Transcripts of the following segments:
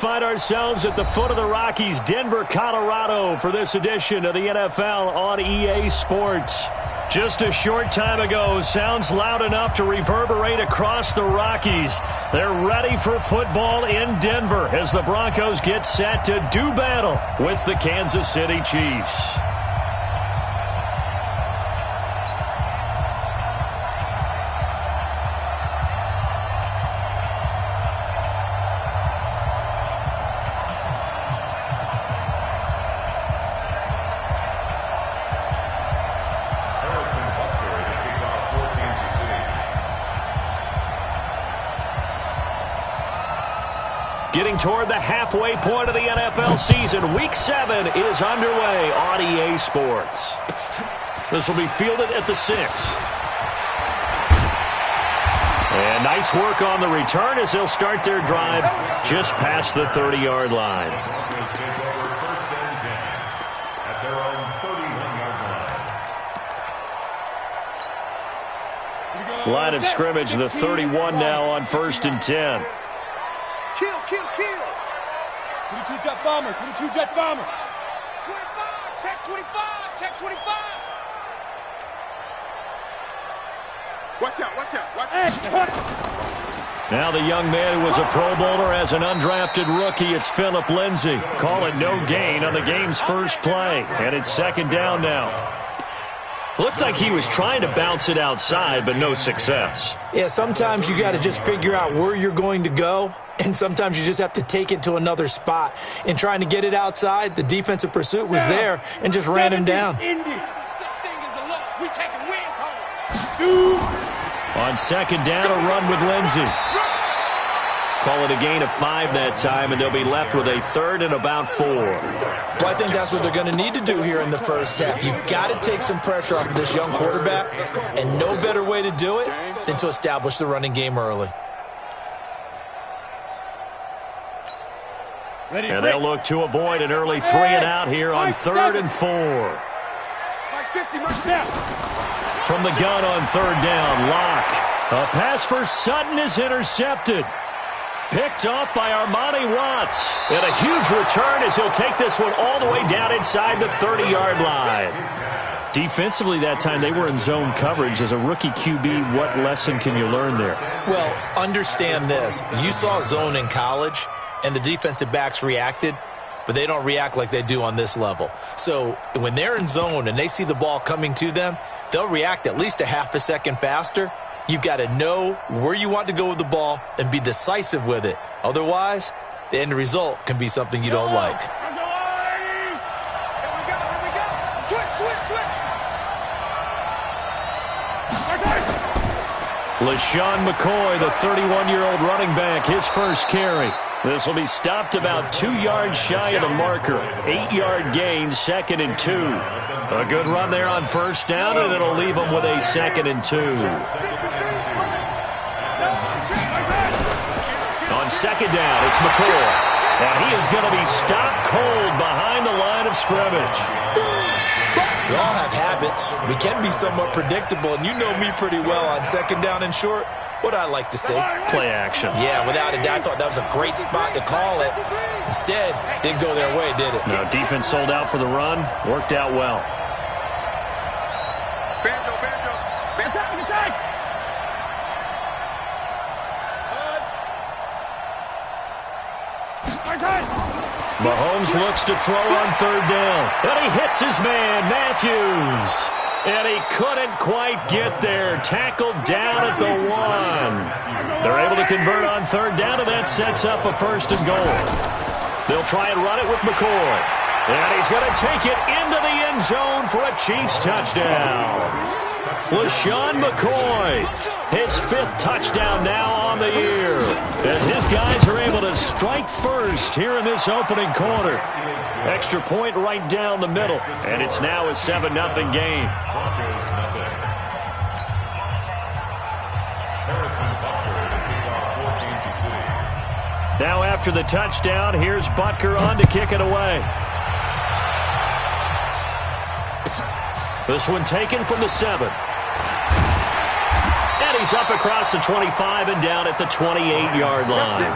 Find ourselves at the foot of the Rockies, Denver, Colorado, for this edition of the NFL on EA Sports. Just a short time ago, sounds loud enough to reverberate across the Rockies. They're ready for football in Denver as the Broncos get set to do battle with the Kansas City Chiefs. Getting toward the halfway point of the NFL season, Week 7 is underway on EA Sports. This will be fielded at the 6. And nice work on the return as they'll start their drive just past the 30-yard line. Line of scrimmage, the 31 now on 1st and 10. Kill. 22 jet bomber, 22 jet bomber. 25, check 25, check 25. Watch out. Now the young man who was a Pro Bowler as an undrafted rookie, it's Phillip Lindsay. Call it no gain on the game's first play. And it's 2nd down now. Looked like he was trying to bounce it outside, but no success. Yeah, sometimes you got to just figure out where you're going to go, and sometimes you just have to take it to another spot. In trying to get it outside, the defensive pursuit was there and just ran him down. On 2nd down, a run with Lindsay. Call it a gain of 5 that time, and they'll be left with a 3rd and about 4. Well, I think that's what they're going to need to do here in the first half. You've got to take some pressure off of this young quarterback, and no better way to do it than to establish the running game early. And they'll look to avoid an early 3 and out here on 3rd and 4. From the gun on 3rd down, Locke. A pass for Sutton is intercepted. Picked off by Armani Watts. And a huge return as he'll take this one all the way down inside the 30-yard line. Defensively that time, they were in zone coverage. As a rookie QB, what lesson can you learn there? Well, understand this. You saw zone in college, and the defensive backs reacted, but they don't react like they do on this level. So when they're in zone and they see the ball coming to them, they'll react at least a half a second faster. You've got to know where you want to go with the ball and be decisive with it. Otherwise, the end result can be something you don't like. LaShawn McCoy, the 31-year-old running back, his first carry. This will be stopped about 2 yards shy of the marker. 8-yard gain, 2nd and 2. A good run there on 1st down, and it'll leave them with a 2nd and 2. On 2nd down, it's McCoy. And he is going to be stopped cold behind the line of scrimmage. We all have habits. We can be somewhat predictable, and you know me pretty well on 2nd down and short. What I like to say? Play action. Yeah, without a doubt, I thought that was a great spot to call it. Instead, didn't go their way, did it? No, defense sold out for the run. Worked out well. Mahomes looks to throw on 3rd down. And he hits his man, Matthews. And he couldn't quite get there. Tackled down at the 1. They're able to convert on 3rd down, and that sets up a 1st and goal. They'll try and run it with McCoy. And he's going to take it into the end zone for a Chiefs touchdown. LaShawn McCoy, his 5th touchdown now on the year. As his guys are able to strike first here in this opening quarter. Extra point right down the middle. And it's now a 7-0 game. Now after the touchdown, here's Butker on to kick it away. This one taken from the 7. And he's up across the 25 and down at the 28-yard line.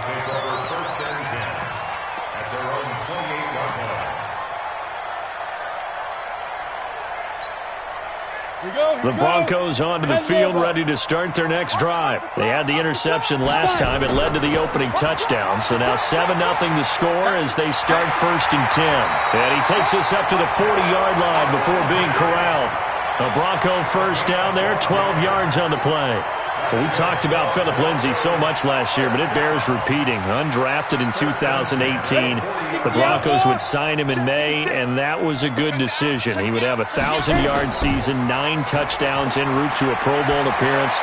take over first and 10 at their own 28-yard line. The Broncos onto the field, ready to start their next drive. They had the interception last time. It led to the opening touchdown. So now 7-0 to score as they start first and 10. And he takes us up to the 40-yard line before being corralled. A Bronco first down there, 12 yards on the play. Well, we talked about Philip Lindsay so much last year, but it bears repeating. Undrafted in 2018. The Broncos would sign him in May, and that was a good decision. He would have a 1,000-yard season, 9 touchdowns en route to a Pro Bowl appearance.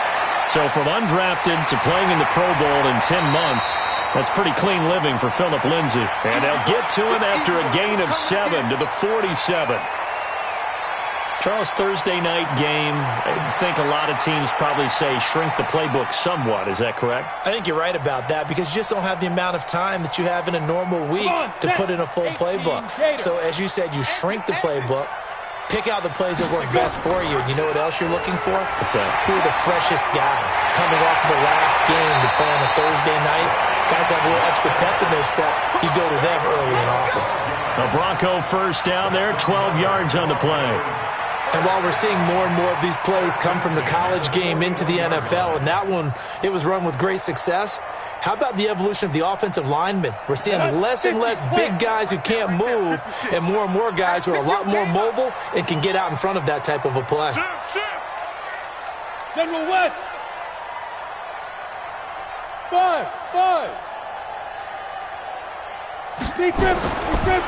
So from undrafted to playing in the Pro Bowl in 10 months, that's pretty clean living for Philip Lindsay. And they'll get to him after a gain of 7 to the 47. Charles, Thursday night game, I think a lot of teams probably say shrink the playbook somewhat. Is that correct? I think you're right about that because you just don't have the amount of time that you have in a normal week to put in a full playbook. So as you said, you shrink the playbook, pick out the plays that work best for you. And you know what else you're looking for? What's that? Who are the freshest guys coming off the last game to play on a Thursday night? Guys have a little extra pep in their step. You go to them early and often. A Bronco first down there, 12 yards on the play. And while we're seeing more and more of these plays come from the college game into the NFL, and that one, it was run with great success, how about the evolution of the offensive linemen? We're seeing less and less big guys who can't move and more guys who are a lot more mobile and can get out in front of that type of a play. General West. Five.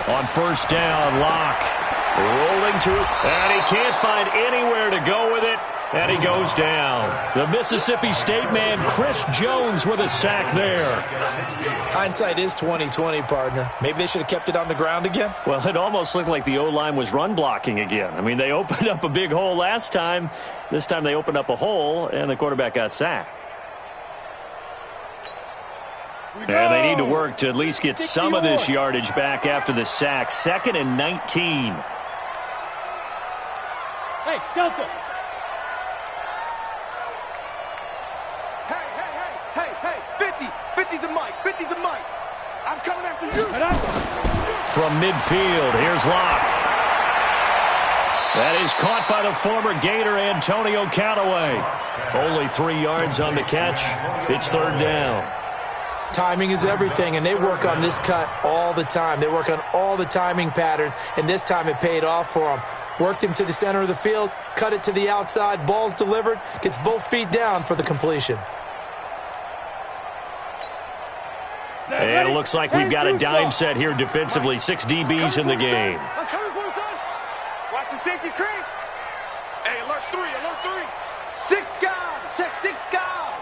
On first down, Locke. Rolling to it, and he can't find anywhere to go with it, and he goes down. The Mississippi State man, Chris Jones, with a sack there. Hindsight is 20/20, partner. Maybe they should have kept it on the ground again. Well, it almost looked like the O-line was run blocking again. I mean, they opened up a big hole last time. This time they opened up a hole, and the quarterback got sacked. And they need to work to at least get some of this yardage back after the sack. 2nd and 19. Hey, Delta. Hey, 50. 50's the mic. 50's the mic. I'm coming after you. From midfield, here's Locke. That is caught by the former Gator Antonio Callaway. Only 3 yards on the catch. It's 3rd down. Timing is everything, and they work on this cut all the time. They work on all the timing patterns, and this time it paid off for them. Worked him to the center of the field, cut it to the outside, ball's delivered, gets both feet down for the completion. And it looks like we've got a dime set here defensively. 6 DBs in the game. I'm coming for you, son. Watch the safety creep. Hey, alert 3. 6 guard. Check 6 guard.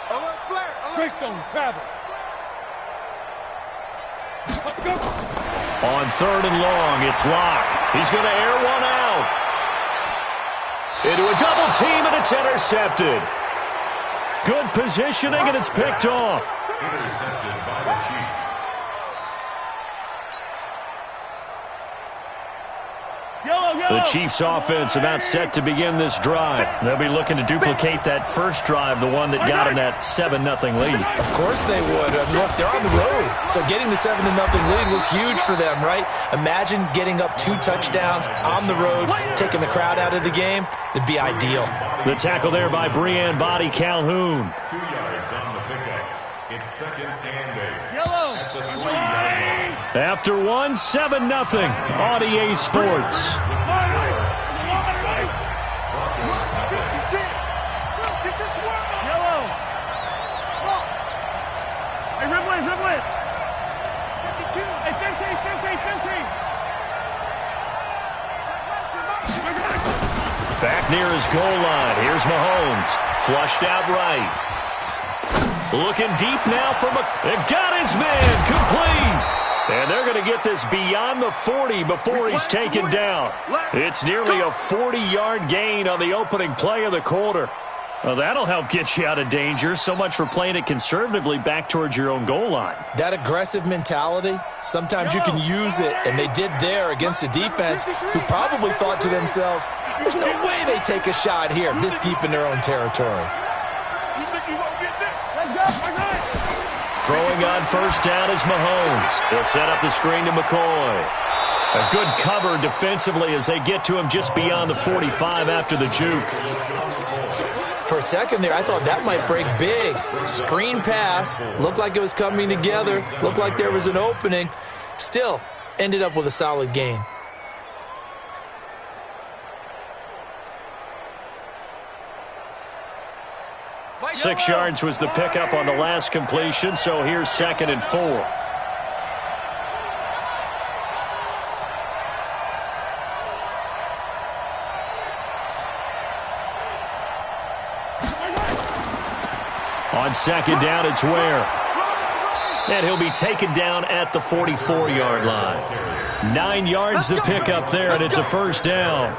Alert flare. Greystone travel. On 3rd and long, it's Locke. He's going to air one out. Into a double team, and it's intercepted. Good positioning, and it's picked off. Intercepted by the Chiefs. The Chiefs' offense about set to begin this drive. They'll be looking to duplicate that first drive, the one that got them that 7-0 lead. Of course they would. Look, they're on the road. So getting the 7-0 lead was huge for them, right? Imagine getting up 2 touchdowns on the road, taking the crowd out of the game. It'd be ideal. The tackle there by Breanne Body Calhoun. 2 yards on the pickup. It's 2nd and 8. Yellow. At the 3-yard line. After 1, 7-0 on EA Sports. Back near his goal line. Here's Mahomes. Flushed out right. Looking deep now for got his man. Complete. And they're going to get this beyond the 40 before he's taken down. It's nearly a 40-yard gain on the opening play of the quarter. Well, that'll help get you out of danger. So much for playing it conservatively back towards your own goal line. That aggressive mentality, sometimes you can use it, and they did there against a defense who probably thought to themselves, there's no way they take a shot here this deep in their own territory. Throwing on first down is Mahomes. He'll set up the screen to McCoy. A good cover defensively as they get to him just beyond the 45 after the juke. For a second there, I thought that might break big. Screen pass. Looked like it was coming together. Looked like there was an opening. Still, ended up with a solid gain. Six yards was the pickup on the last completion, so here's 2nd and 4. On 2nd down, it's Ware. And he'll be taken down at the 44-yard line. 9 yards the pickup there, and it's a first down.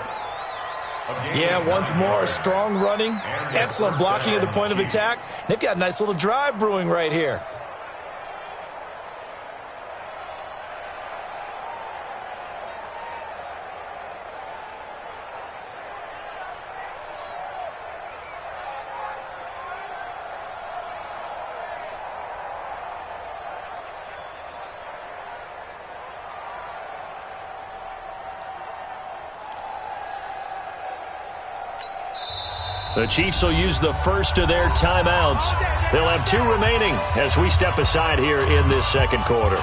Yeah, once more, strong running, excellent blocking at the point of attack. They've got a nice little drive brewing right here. The Chiefs will use the first of their timeouts. They'll have 2 remaining as we step aside here in this second quarter.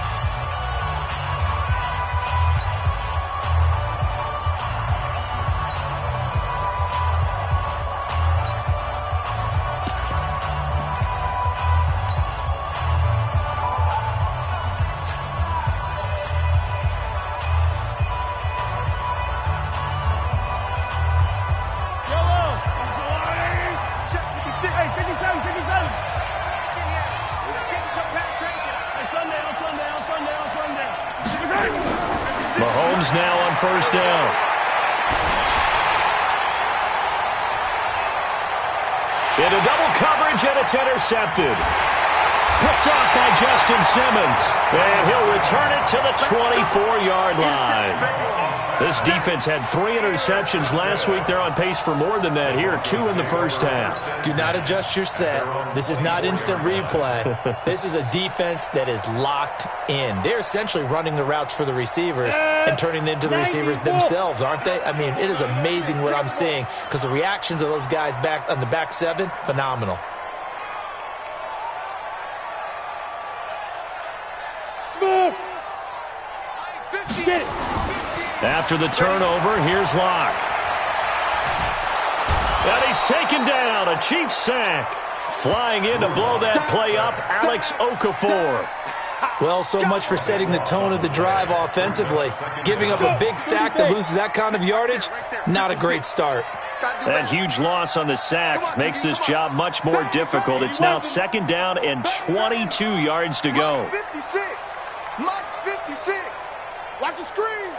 Mahomes now on first down. Into double coverage, and it's intercepted. Picked off by Justin Simmons. And he'll return it to the 24-yard line. This defense had 3 interceptions last week. They're on pace for more than that here. 2 in the first half. Do not adjust your set. This is not instant replay. This is a defense that is locked in. They're essentially running the routes for the receivers and turning it into the receivers themselves, aren't they? I mean, it is amazing what I'm seeing because the reactions of those guys back on the back 7, phenomenal. After the turnover, here's Locke. And he's taken down. A Chiefs sack. Flying in to blow that play up, Alex Okafor. Well, so much for setting the tone of the drive offensively. Giving up a big sack that loses that kind of yardage, not a great start. That huge loss on the sack makes this job much more difficult. It's now 2nd down and 22 yards to go. 56. Mike's 56. Watch the screen.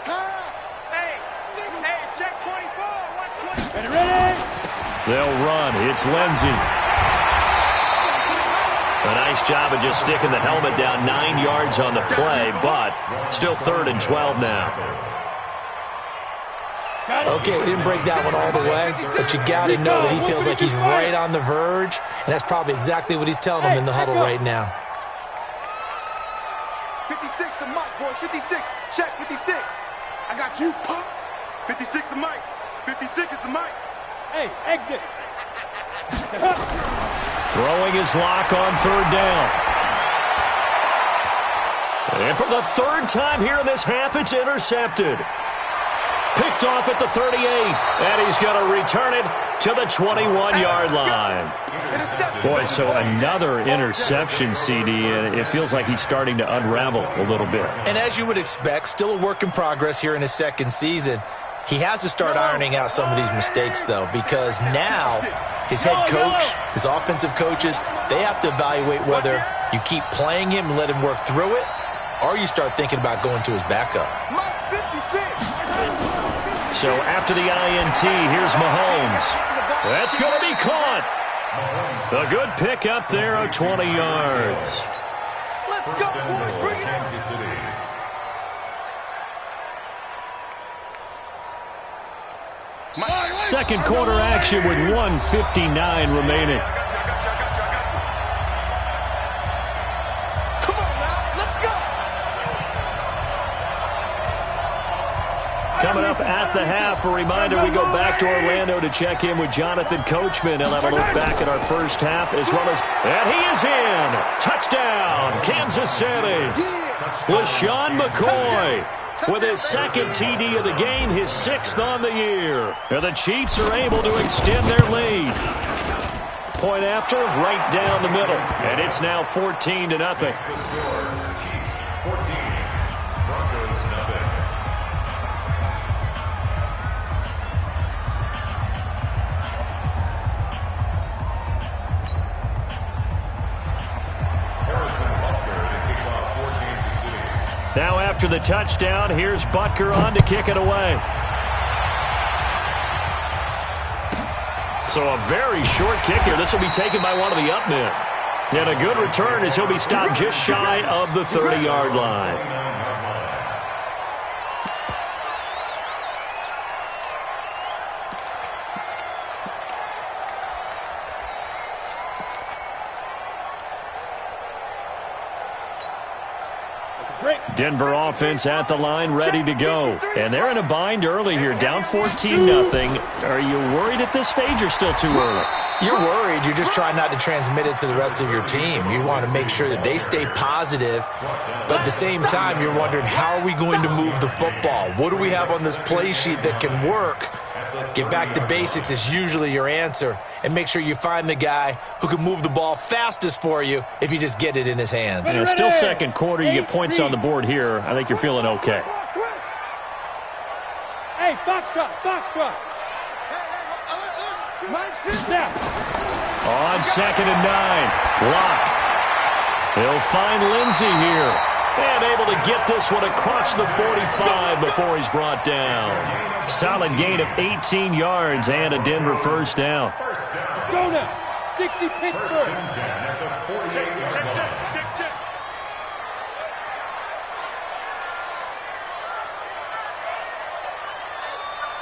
Pass. Hey, check 24. Watch 24. Ready? They'll run. It's Lindsey. A nice job of just sticking the helmet down 9 yards on the play, but still 3rd and 12 now. Okay, he didn't break that one all the way, but you got to know that he feels like he's right on the verge, and that's probably exactly what he's telling them in the huddle right now. 56 to Mike, boys. 56. Check 56. I got you, Pop. 56 to Mike. 56 is the Mike. Hey, exit. Throwing his Lock on 3rd down. And for the 3rd time here in this half, it's intercepted. Picked off at the 38, and he's going to return it to the 21-yard line. Boy, so another interception, CD, and it feels like he's starting to unravel a little bit. And as you would expect, still a work in progress here in his 2nd season. He has to start ironing out some of these mistakes, though, because now his head coach, his offensive coaches, they have to evaluate whether you keep playing him and let him work through it, or you start thinking about going to his backup. So after the INT, here's Mahomes. That's going to be caught. A good pick up there of 20 yards. Let's go, boys. Bring it. Kansas City. Second quarter action with 1:59 remaining. Coming up at the half, a reminder, we go back to Orlando to check in with Jonathan Coachman. He'll have a look back at our first half as well as... And he is in! Touchdown, Kansas City! LaShawn McCoy with his second TD of the game, his 6th on the year. And the Chiefs are able to extend their lead. Point after, right down the middle. And it's now 14-0. Chiefs 14, Broncos nothing. Now after the touchdown, here's Butker on to kick it away. So a very short kick here. This will be taken by one of the up men. And a good return as he'll be stopped just shy of the 30-yard line. Denver offense at the line, ready to go. And they're in a bind early here, down 14-0. Are you worried at this stage or still too early? You're worried. You're just trying not to transmit it to the rest of your team. You want to make sure that they stay positive, but at the same time, you're wondering, how are we going to move the football? What do we have on this play sheet that can work? Get back to basics is usually your answer, and make sure you find the guy who can move the ball fastest for you if you just get it in his hands. Yeah, still second quarter. You get points on the board here. I think you're feeling okay. Hey, foxtrot, foxtrot. On 2nd and 9, Locke. He'll find Lindsey here. And able to get this one across the 45 before he's brought down. Solid gain of 18 yards and a Denver first down. Go now. 60 Pittsburgh. Check.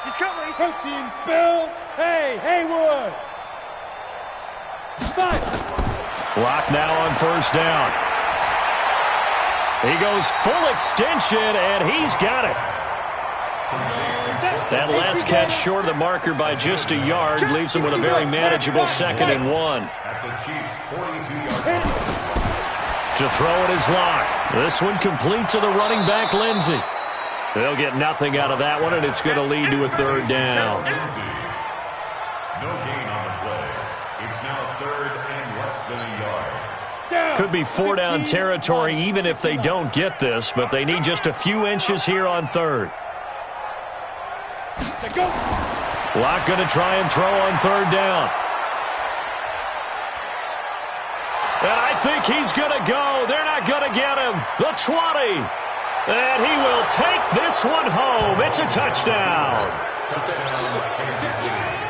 He's coming. He's coaching spill. Hey, Haywood. Spot. Locke now on first down. He goes full extension, and he's got it. That last catch short of the marker by just a yard leaves him with a very manageable 2nd and 1. To throw it is Locke. This one complete to the running back, Lindsey. They'll get nothing out of that one, and it's going to lead to a 3rd down. No gain on the play. It's now 3rd and less than a yard. Could be 4-down territory even if they don't get this, but they need just a few inches here on 3rd. Locke going to try and throw on 3rd down. And I think he's going to go. They're not going to get him. The 20. And he will take this one home. It's a touchdown.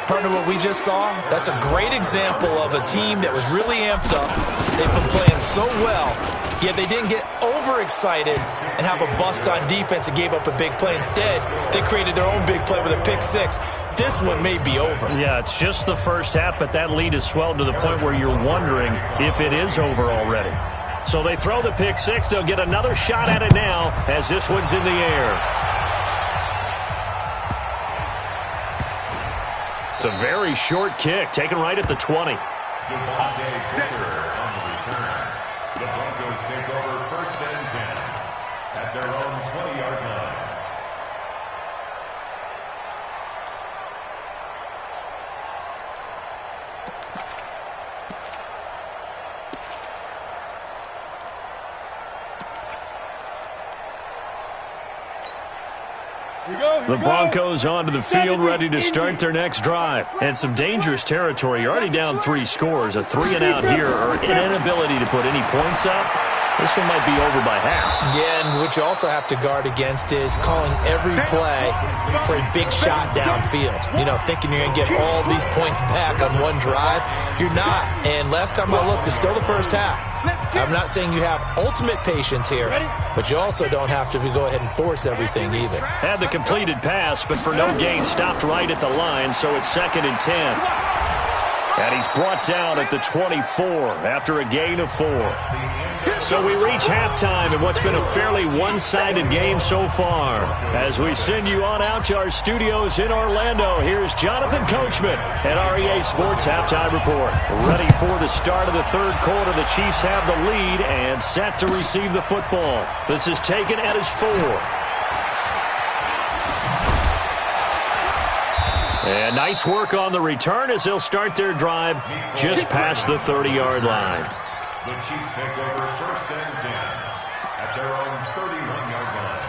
Partner, what we just saw, that's a great example of a team that was really amped up. They've been playing so well, yet they didn't get overexcited and have a bust on defense and gave up a big play. Instead, they created their own big play with a pick 6. This one may be over. Yeah, it's just the first half, but that lead has swelled to the point where you're wondering if it is over already. So they throw the pick 6. They'll get another shot at it now as this one's in the air. It's a very short kick, taken right at the 20. Devontae Booker on the return. The Broncos take over 1st and 10 at their own 20-yard line. The Broncos onto the field, ready to start their next drive. And some dangerous territory. You're already down 3 scores. A 3-and-out here, or an inability to put any points up. This one might be over by half. Yeah, and what you also have to guard against is calling every play for a big shot downfield. You know, thinking you're going to get all these points back on one drive. You're not. And last time I looked, it's still the first half. I'm not saying you have ultimate patience here, but you also don't have to go ahead and force everything either. Had the completed pass, but for no gain, stopped right at the line, so it's 2nd and 10. And he's brought down at the 24 after a gain of 4. So we reach halftime in what's been a fairly one-sided game so far. As we send you on out to our studios in Orlando, here's Jonathan Coachman at REA Sports Halftime Report. Ready for the start of the third quarter. The Chiefs have the lead and set to receive the football. This is taken at his 4. And nice work on the return as they'll start their drive just past the 30-yard line. The Chiefs take over first and 10 at their own 31-yard line.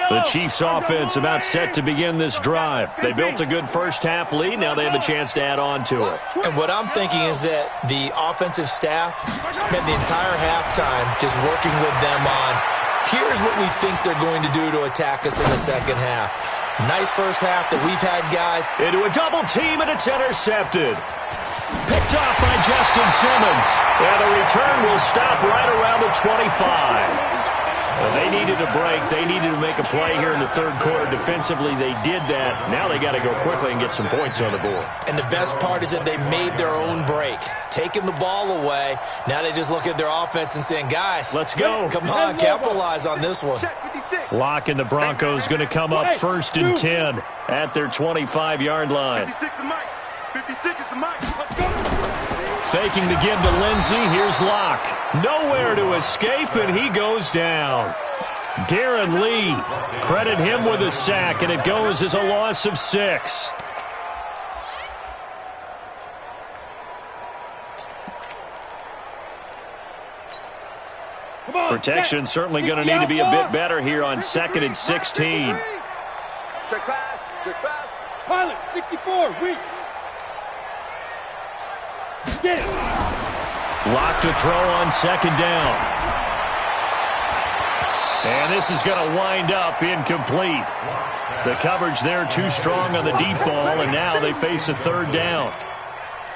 The Chiefs offense about set to begin this drive. They built a good first-half lead. Now they have a chance to add on to it. And what I'm thinking is that the offensive staff spent the entire halftime just working with them on, here's what we think they're going to do to attack us in the second half. Nice first half that we've had, guys. Into a double team, and it's intercepted. Picked off by Justin Simmons. And the return will stop right around the 25. They needed a break. They needed to make a play here in the third quarter. Defensively, they did that. Now they got to go quickly and get some points on the board. And the best part is that they made their own break. Taking the ball away. Now they just look at their offense and saying, guys, let's go. Come on, capitalize on this one. Lock and the Broncos going to come up first and 10 at their 25-yard line. 56 is Mike. 56 is the Mike. Let's go. Faking the give to Lindsey. Here's Locke. Nowhere to escape, and he goes down. Darren Lee, credit him with a sack, and it goes as a loss of 6. Protection certainly going to need to be a bit better here on 2nd and 16. Check pass. Check pass. Pilot, 64, weak. Get it. Lock to throw on 2nd down. And this is going to wind up incomplete. The coverage there too strong on the deep ball, and now they face a 3rd down.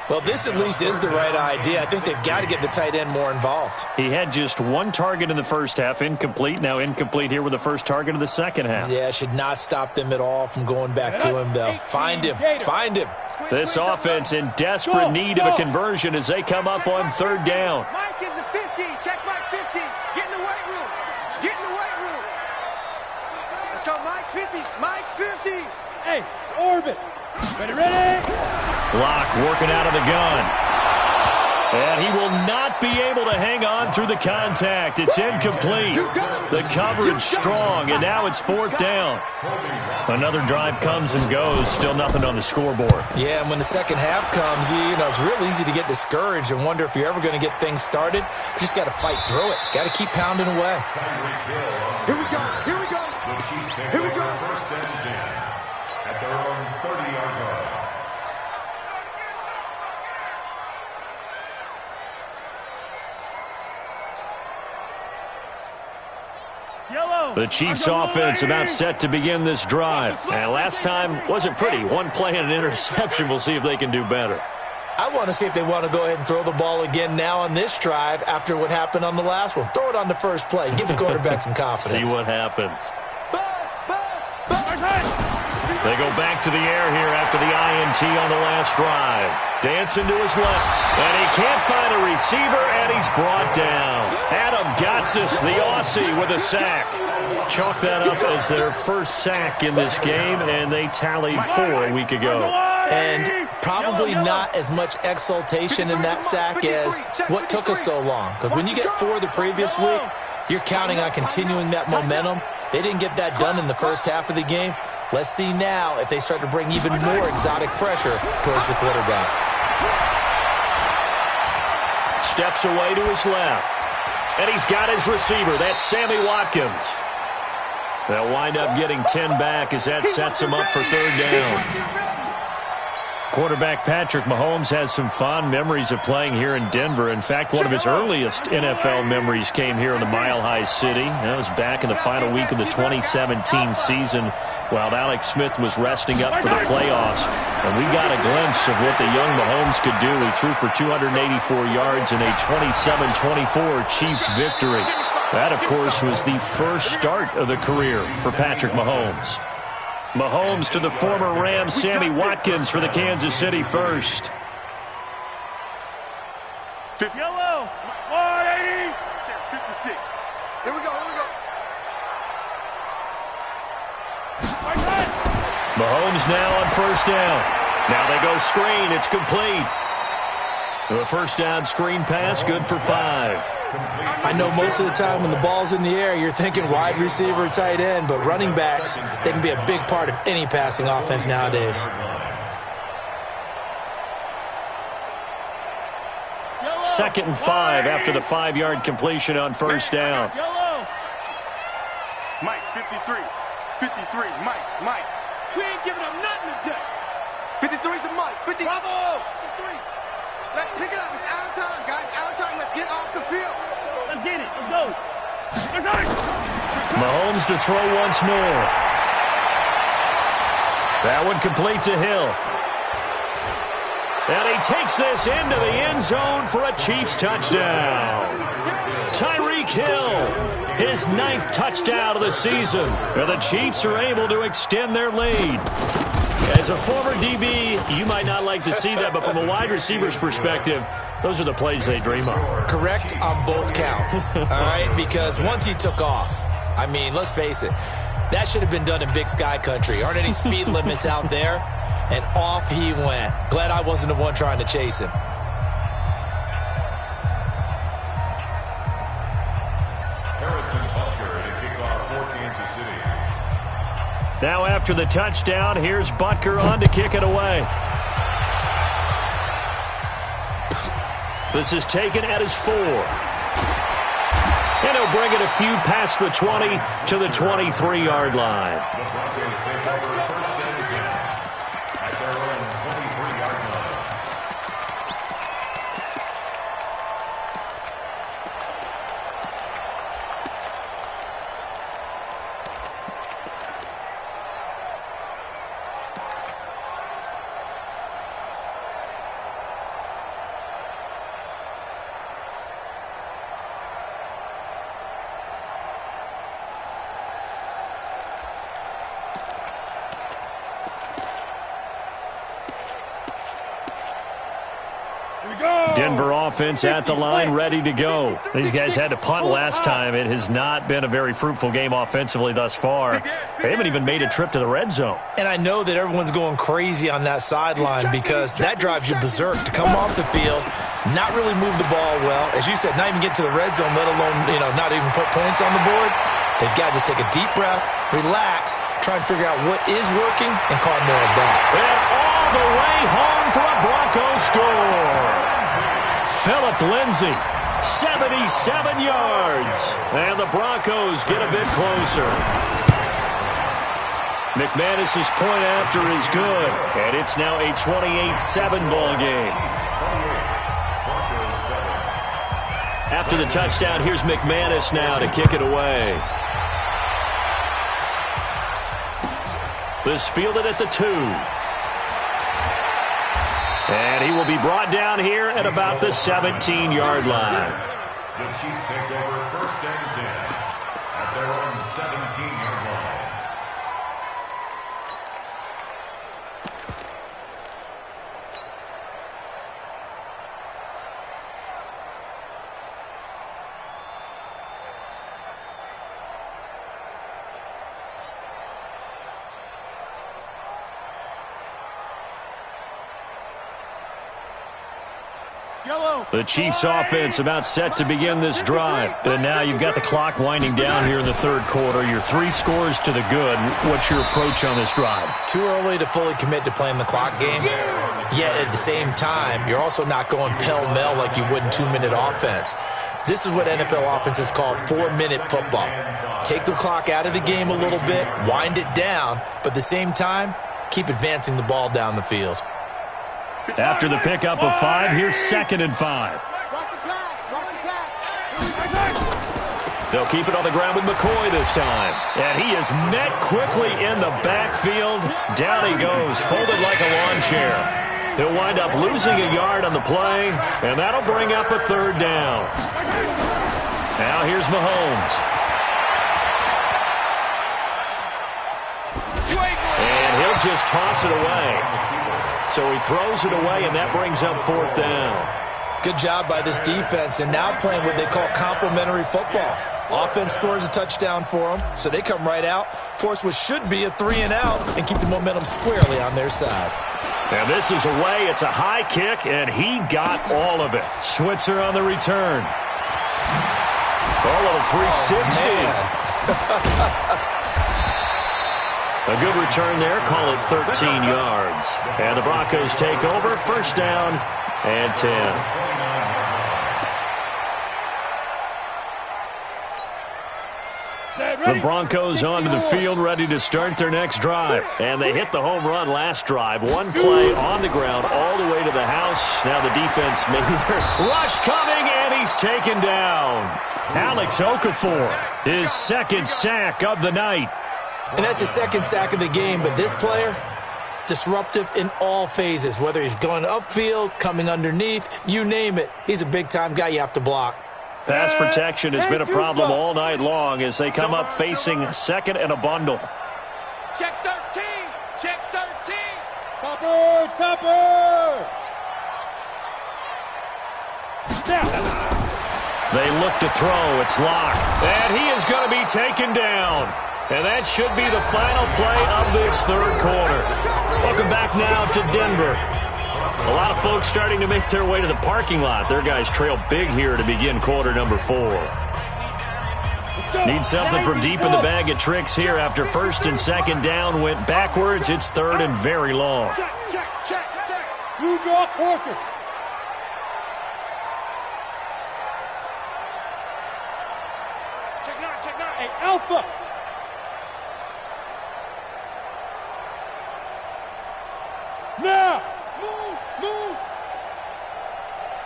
Well, this at least is the right idea. I think they've got to get the tight end more involved. He had just 1 target in the first half, incomplete. Now incomplete here with the first target of the second half. Yeah, should not stop them at all from going back to him, though. Find him. Find him. This offense in desperate need of a conversion as they come up on 3rd down. Mike is a 50. Check Mike 50. Get in the weight room. Get in the weight room. Let's go, Mike 50. Mike 50. Hey, it's orbit. Ready? Locke working out of the gun. And he will not be able to hang on through the contact. It's incomplete. The coverage strong, and now it's 4th down. Another drive comes and goes. Still nothing on the scoreboard. Yeah, and when the second half comes, you know, it's real easy to get discouraged and wonder if you're ever going to get things started. You just got to fight through it. Got to keep pounding away. Here we go. Here we go. Here we go. First and 10 at their own 30-yard line. The Chiefs offense about set to begin this drive. And last time wasn't pretty. 1 play and an interception. We'll see if they can do better. I want to see if they want to go ahead and throw the ball again now on this drive after what happened on the last one. Throw it on the first play. Give the quarterback some confidence. See what happens. They go back to the air here after the INT on the last drive. Dancing to his left. And he can't find a receiver, and he's brought down. Adam Gotsis, the Aussie, with a sack. Chalk that up as their first sack in this game, and they tallied 4 a week ago. And probably not as much exultation in that sack as what took us so long. Because when you get 4 the previous week, you're counting on continuing that momentum. They didn't get that done in the first half of the game. Let's see now if they start to bring even more exotic pressure towards the quarterback. Steps away to his left. And he's got his receiver. That's Sammy Watkins. They'll wind up getting 10 back as that sets him up for 3rd down. Quarterback Patrick Mahomes has some fond memories of playing here in Denver. In fact, one of his earliest NFL memories came here in the Mile High City. That was back in the final week of the 2017 season while Alex Smith was resting up for the playoffs. And we got a glimpse of what the young Mahomes could do. He threw for 284 yards in a 27-24 Chiefs victory. That, of course, was the first start of the career for Patrick Mahomes. Mahomes to the former Rams, Sammy Watkins for the Kansas City first. Yellow, 180, 56. Here we go, here we go. Mahomes now on first down. Now they go screen. It's complete. The first down screen pass, good for 5. I know most of the time when the ball's in the air, you're thinking wide receiver, tight end, but running backs, they can be a big part of any passing offense nowadays. Second and 5 after the 5-yard completion on first down. Mike, 53. 53, Mike. We ain't giving up nothing today. 53's the Mike. 50. Bravo! 53. Let's pick it up. It's out of time, guys. Out of time. Let's get off the field. Let's get it. Let's go. Let's go. Mahomes to throw once more. That one complete to Hill. And he takes this into the end zone for a Chiefs touchdown. Tyreek Hill, his 9th touchdown of the season. And the Chiefs are able to extend their lead. As a former DB, you might not like to see that, but from a wide receiver's perspective, those are the plays they dream of. Correct on both counts, all right? Because once he took off, I mean, let's face it, that should have been done in Big Sky Country. Aren't any speed limits out there? And off he went. Glad I wasn't the one trying to chase him. Now after the touchdown, here's Butker on to kick it away. This is taken at his 4. And he'll bring it a few past the 20 to the 23-yard line. The Broncos take over first and 10 at their own 23-yard line. Denver offense at the line, ready to go. These guys had to punt last time. It has not been a very fruitful game offensively thus far. They haven't even made a trip to the red zone. And I know that everyone's going crazy on that sideline because that drives you berserk to come off the field, not really move the ball well. As you said, not even get to the red zone, let alone, not even put points on the board. They've got to just take a deep breath, relax, try and figure out what is working, and call more of that. And all the way home for a Broncos score. Phillip Lindsay, 77 yards. And the Broncos get a bit closer. McManus's point after is good. And it's now a 28-7 ball game. After the touchdown, here's McManus now to kick it away. This fielded at the 2. And he will be brought down here at about the 17-yard line. The Chiefs take over first and 10 at their own 17-yard line. The Chiefs offense about set to begin this drive. And now you've got the clock winding down here in the third quarter. You're 3 scores to the good. What's your approach on this drive? Too early to fully commit to playing the clock game. Yet at the same time, you're also not going pell-mell like you would in 2-minute offense. This is what NFL offenses call 4-minute football. Take the clock out of the game a little bit, wind it down, but at the same time, keep advancing the ball down the field. After the pickup of 5, here's 2nd and 5. They'll keep it on the ground with McCoy this time. And he is met quickly in the backfield. Down he goes, folded like a lawn chair. He'll wind up losing a yard on the play, and that'll bring up a third down. Now here's Mahomes. And he'll just toss it away. So he throws it away, and that brings up fourth down. Good job by this defense, and now playing what they call complementary football. Offense scores a touchdown for them, so they come right out, force what should be a 3-and-out, and keep the momentum squarely on their side. And this is away. It's a high kick, and he got all of it. Switzer on the return. A little 360. A good return there. Call it 13 yards. And the Broncos take over. First down and 10. The Broncos onto the field, ready to start their next drive. And they hit the home run last drive. One play on the ground all the way to the house. Now the defense made their rush coming, and he's taken down. Alex Okafor, his second sack of the night. And that's his second sack of the game, but this player, disruptive in all phases, whether he's going upfield, coming underneath, you name it. He's a big-time guy you have to block. Pass protection has been a problem all night long as they come up facing second and a bundle. Check 13. Check 13. Topper. Topper. Down. They look to throw. It's locked. And he is going to be taken down. And that should be the final play of this third quarter. Welcome back now to Denver. A lot of folks starting to make their way to the parking lot. Their guys trail big here to begin quarter number 4. Need something from deep in the bag of tricks here after first and second down went backwards. It's third and very long. Check, check, check, check. Blue draw fortress. Check 9, check 9. Hey, Alpha. Now. Move.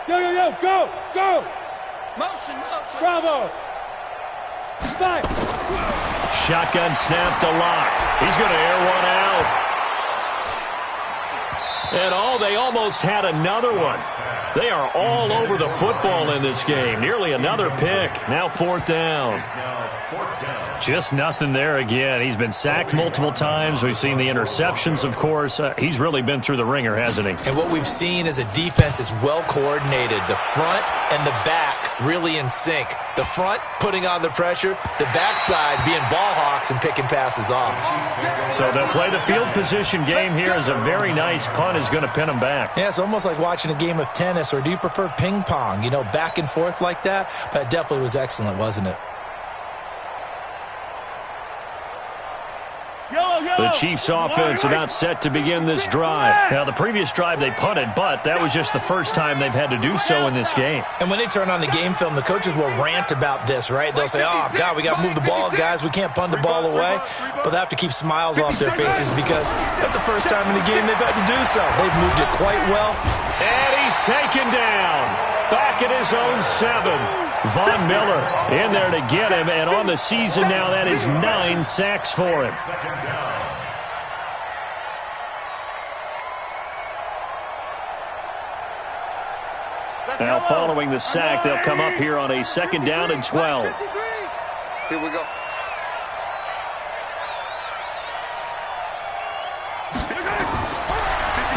Yo, go. Motion. Bravo. Fire. Shotgun snap to lock. He's going to air one out. And they almost had another one. They are all over the football in this game. Nearly another pick. Now fourth down. Just nothing there again. He's been sacked multiple times. We've seen the interceptions, of course. He's really been through the ringer, hasn't he? And what we've seen is a defense is well coordinated. The front and the back really in sync. The front putting on the pressure, the backside being ball hawks and picking passes off. So they'll play the field position game here as a very nice punt is going to pin them back. Yeah, it's almost like watching a game of tennis, or do you prefer ping pong? You know, back and forth like that? But it definitely was excellent, wasn't it? The Chiefs offense about set to begin this drive. Now, the previous drive they punted, but that was just the first time they've had to do so in this game. And when they turn on the game film, the coaches will rant about this, right? They'll say, oh, God, we got to move the ball, guys. We can't punt the ball away. But they have to keep smiles off their faces because that's the first time in the game they've had to do so. They've moved it quite well. And he's taken down. Back at his own 7. Von Miller in there to get him, and on the season now, that is 9 sacks for him. Now, following the sack, they'll come up here on a second down and 12. Here we go.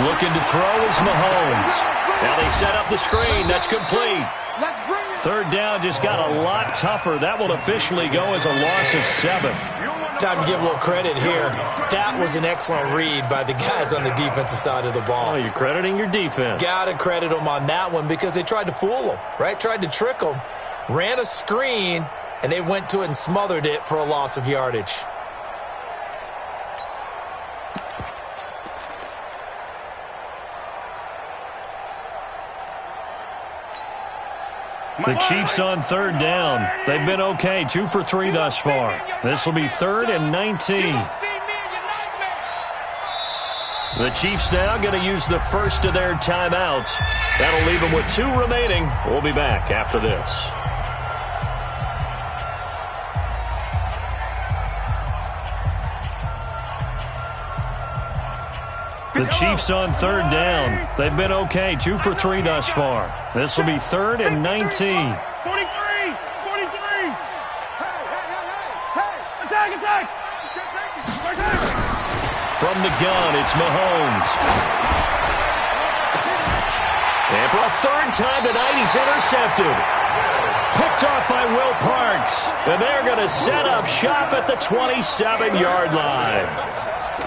Looking to throw is Mahomes. Now they set up the screen. That's complete. Third down just got a lot tougher. That will officially go as a loss of 7. Time to give a little credit here. That was an excellent read by the guys on the defensive side of the ball. Oh, you're crediting your defense. Got to credit them on that one because they tried to fool them, right? Tried to trick them. Ran a screen, and they went to it and smothered it for a loss of yardage. The Chiefs on third down. They've been okay, 2 for 3 thus far. This will be 3rd and 19. The Chiefs now going to use the first of their timeouts. That'll leave them with 2 remaining. We'll be back after this. The Chiefs on third down. They've been okay, 2 for 3 thus far. This will be 3rd and 19. 43! 43! Attack! From the gun, it's Mahomes. And for a 3rd time tonight, he's intercepted. Picked off by Will Parks. And they're going to set up shop at the 27-yard line.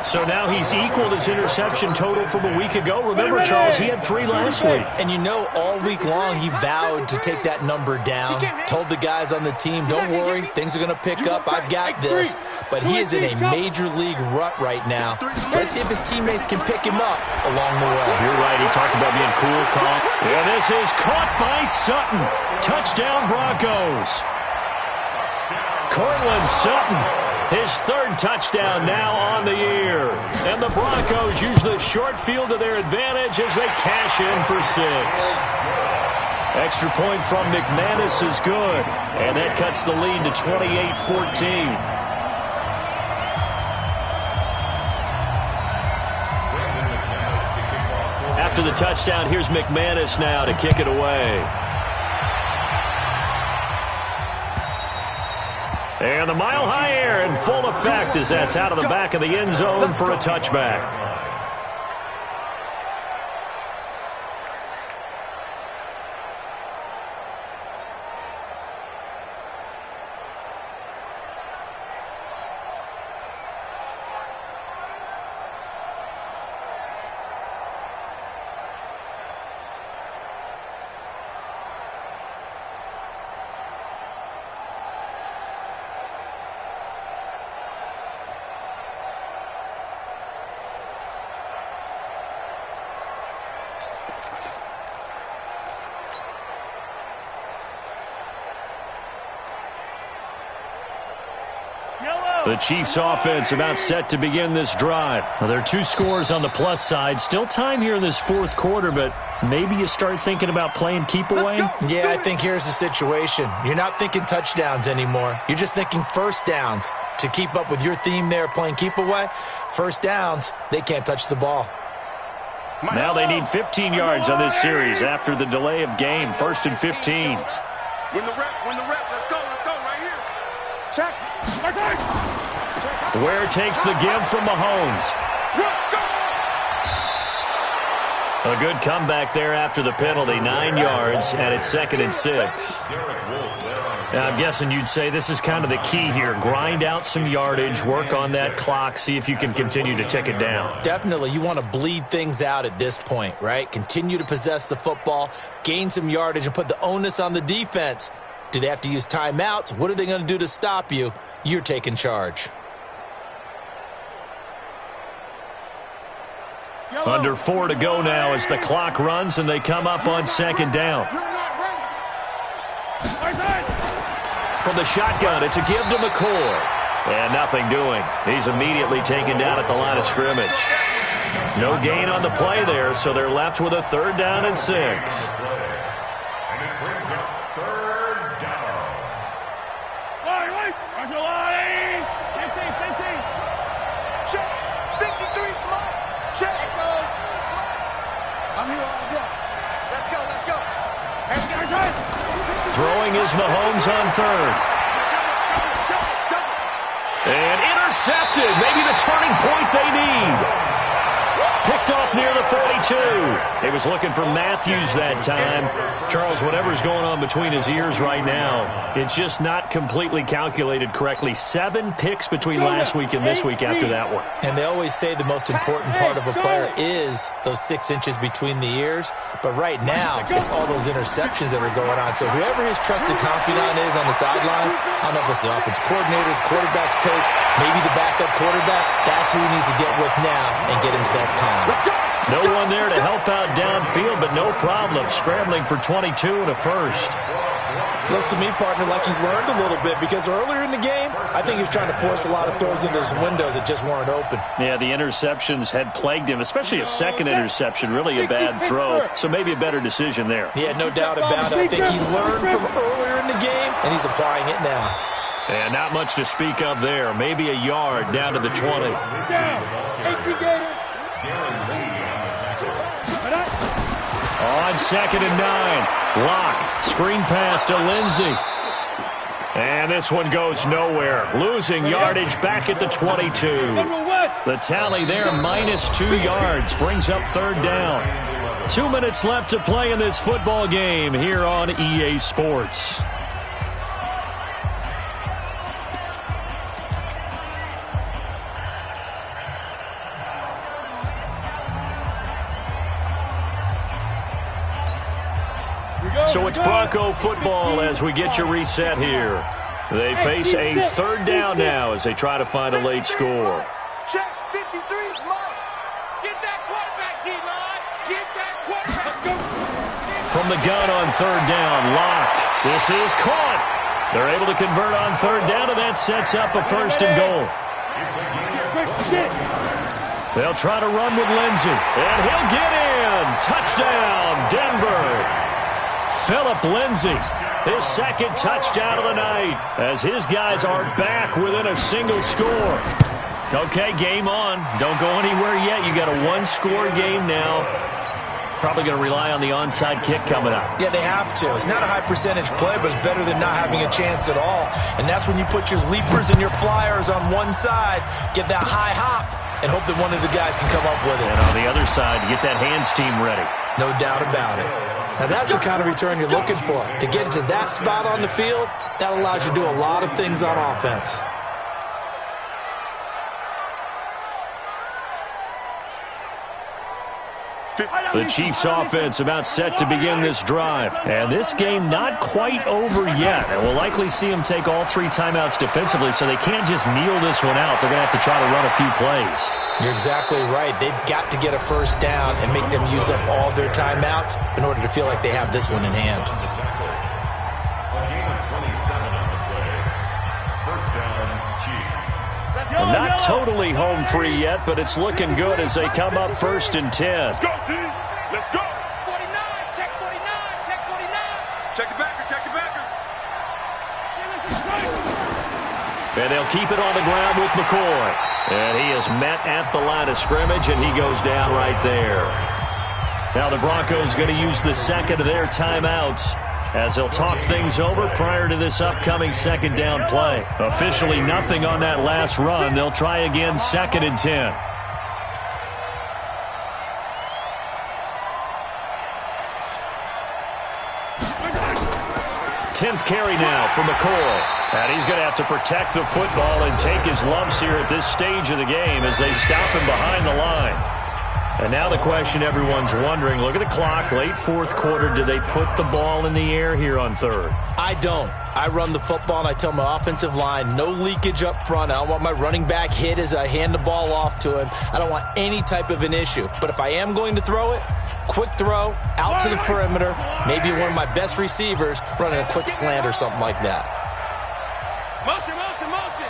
So now he's equaled his interception total from a week ago. Remember, Charles, he had 3 last week. And you know, all week long he vowed to take that number down. Told the guys on the team, don't worry, things are going to pick up. I've got this. But he is in a major league rut right now. Let's see if his teammates can pick him up along the way. You're right. He talked about being cool, calm. And this is caught by Sutton. Touchdown, Broncos. Cortland Sutton. His 3rd touchdown now on the year. And the Broncos use the short field to their advantage as they cash in for 6. Extra point from McManus is good. And that cuts the lead to 28-14. After the touchdown, here's McManus now to kick it away. And the mile-high air in full effect as that's out of the back of the end zone for a touchback. The Chiefs offense about set to begin this drive. Well, there are 2 scores on the plus side. Still time here in this 4th quarter, but maybe you start thinking about playing keep away? Yeah, I think here's the situation. You're not thinking touchdowns anymore. You're just thinking first downs. To keep up with your theme there, playing keep away, first downs, they can't touch the ball. Now they need 15 yards on this series after the delay of game. 1st and 15. Win the rep, let's go right here. Check. Ware takes the give from Mahomes. A good comeback there after the penalty. 9 yards, and it's 2nd and 6. Now, I'm guessing you'd say this is kind of the key here. Grind out some yardage, work on that clock, see if you can continue to tick it down. Definitely. You want to bleed things out at this point, right? Continue to possess the football, gain some yardage, and put the onus on the defense. Do they have to use timeouts? What are they going to do to stop you? You're taking charge. Under 4 to go now as the clock runs and they come up on 2nd down. From the shotgun, it's a give to McCoy. And nothing doing. He's immediately taken down at the line of scrimmage. No gain on the play there, so they're left with a 3rd down and 6. Throwing is Mahomes on 3rd. And intercepted. Maybe the turning point they need. Picked off near the 42. He was looking for Matthews that time. Charles, whatever's going on between his ears right now, it's just not completely calculated correctly. 7 picks between last week and this week after that one. And they always say the most important part of a player is those 6 inches between the ears. But right now, it's all those interceptions that are going on. So whoever his trusted confidant is on the sidelines, I don't know if it's the offense coordinator, the quarterback's coach, maybe the backup quarterback, that's who he needs to get with now and get himself calm. No one there to help out downfield, but no problem. Scrambling for 22 and a 1st. Looks to me, partner, like he's learned a little bit because earlier in the game, I think he was trying to force a lot of throws into some windows that just weren't open. Yeah, the interceptions had plagued him, especially a 2nd interception, really a bad throw. So maybe a better decision there. Yeah, no doubt about it. I think he learned from earlier in the game, and he's applying it now. And not much to speak of there. Maybe a yard down to the 20. On 2nd and 9. Lock. Screen pass to Lindsey. And this one goes nowhere. Losing yardage back at the 22. The tally there, -2 yards. Brings up 3rd down. 2 minutes left to play in this football game here on EA Sports. So it's Bronco football as we get you reset here. They face a 3rd down now as they try to find a late score. Check 53's Mike. Get that quarterback, D-line. Get that quarterback. From the gun on 3rd down, Lock. This is caught. They're able to convert on 3rd down, and that sets up a 1st and goal. They'll try to run with Lindsey, and he'll get in. Touchdown, Denver. Phillip Lindsey, his 2nd touchdown of the night, as his guys are back within a single score. Okay, game on. Don't go anywhere yet. You got a 1-score game now. Probably going to rely on the onside kick coming up. Yeah, they have to. It's not a high percentage play, but it's better than not having a chance at all. And that's when you put your leapers and your flyers on one side, get that high hop, and hope that one of the guys can come up with it. And on the other side, get that hands team ready. No doubt about it. Now, that's the kind of return you're looking for. To get to that spot on the field, that allows you to do a lot of things on offense. The Chiefs offense about set to begin this drive. And this game not quite over yet. And we'll likely see them take all 3 timeouts defensively, so they can't just kneel this one out. They're going to have to try to run a few plays. You're exactly right. They've got to get a 1st down and make them use up all their timeouts in order to feel like they have this one in hand. Not totally home free yet, but it's looking good as they come up 1st and 10. Let's go, D. Let's go. 49. Check 49. Check 49. Check the backer. Check the backer. And they'll keep it on the ground with McCoy. And he is met at the line of scrimmage, and he goes down right there. Now the Broncos going to use the 2nd of their timeouts as they'll talk things over prior to this upcoming 2nd down play. Officially nothing on that last run. They'll try again 2nd and 10. 10th carry now for McCoy. And he's going to have to protect the football and take his lumps here at this stage of the game as they stop him behind the line. And now the question everyone's wondering, look at the clock, late 4th quarter, do they put the ball in the air here on 3rd? I don't. I run the football and I tell my offensive line, no leakage up front. I don't want my running back hit as I hand the ball off to him. I don't want any type of an issue. But if I am going to throw it, quick throw, out to the perimeter, maybe one of my best receivers running a quick slant or something like that. Motion, motion, motion.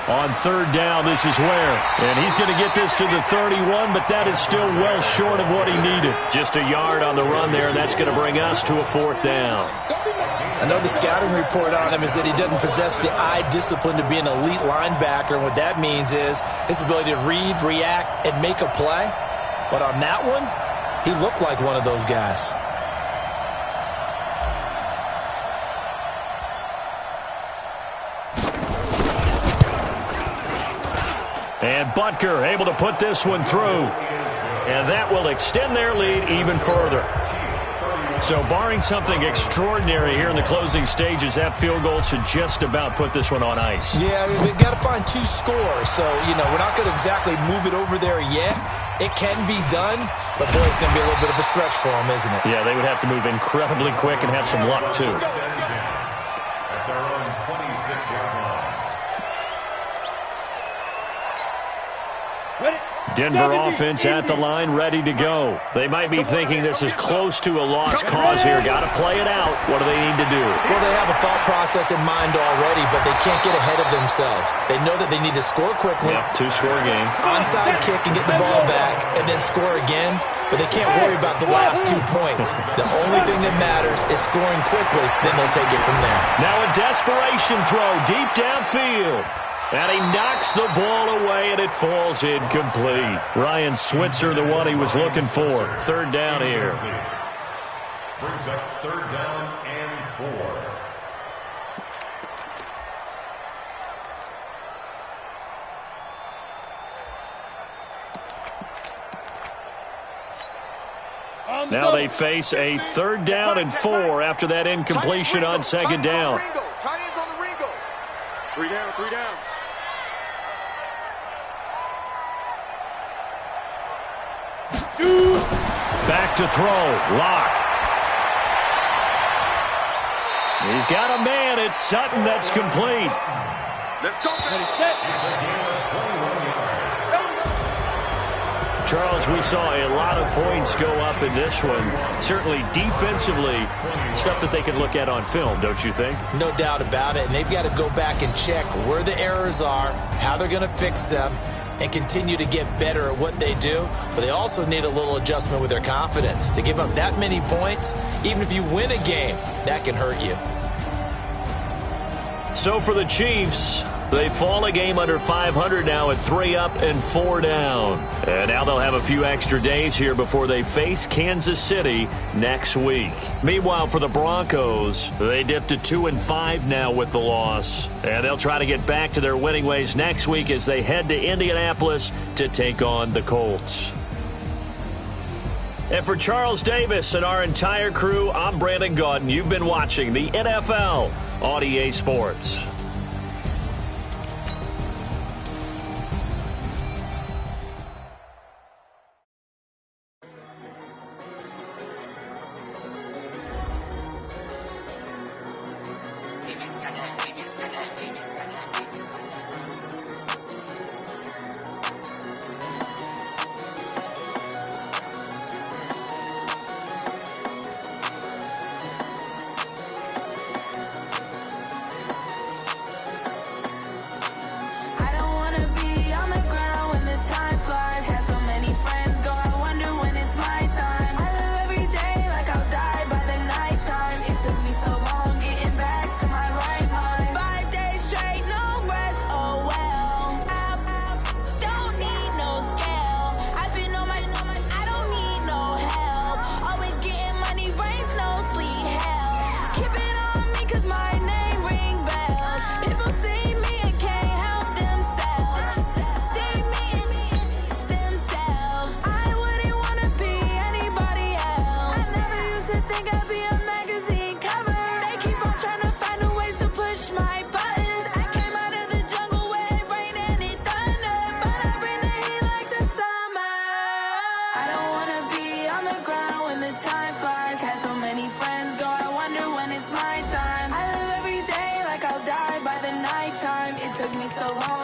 On 3rd down, this is where. And he's going to get this to the 31, but that is still well short of what he needed. Just a yard on the run there, and that's going to bring us to a 4th down. I know the scouting report on him is that he doesn't possess the eye discipline to be an elite linebacker, and what that means is his ability to read, react, and make a play. But on that one, he looked like one of those guys. And Butker able to put this one through. And that will extend their lead even further. So barring something extraordinary here in the closing stages, that field goal should just about put this one on ice. Yeah, we've got to find 2 scores. So, you know, we're not going to exactly move it over there yet. It can be done, but boy, it's going to be a little bit of a stretch for them, isn't it? Yeah, they would have to move incredibly quick and have some luck, too. At their own 26-yard line. Denver offense at the line, ready to go. They might be thinking this is close to a lost cause here. Got to play it out. What do they need to do? Well, they have a thought process in mind already, but they can't get ahead of themselves. They know that they need to score quickly. Yeah, 2-score game. Onside kick and get the ball back, and then score again. But they can't worry about the last 2 points. The only thing that matters is scoring quickly, then they'll take it from there. Now a desperation throw deep downfield. And he knocks the ball away, and it falls incomplete. Ryan Switzer, the one he was looking for. Third down here. Brings up third down and 4. Now they face a third down and 4 after that incompletion on second down. Tight ends on the Ringo. 3 down, 3 down. Shoot. Back to throw. Lock. He's got a man. It's Sutton. That's complete. Let's go. Ready, set. It's a gain of 21 yards. Charles, we saw a lot of points go up in this one. Certainly defensively, stuff that they can look at on film, don't you think? No doubt about it. And they've got to go back and check where the errors are, how they're going to fix them, and continue to get better at what they do. But they also need a little adjustment with their confidence. To give up that many points, even if you win a game, that can hurt you. So for the Chiefs, they fall a game under 500 now at 3 up and 4 down. And now they'll have a few extra days here before they face Kansas City next week. Meanwhile, for the Broncos, they dipped to 2-5 now with the loss. And they'll try to get back to their winning ways next week as they head to Indianapolis to take on the Colts. And for Charles Davis and our entire crew, I'm Brandon Gaudin. You've been watching the NFL on EA Sports. So long.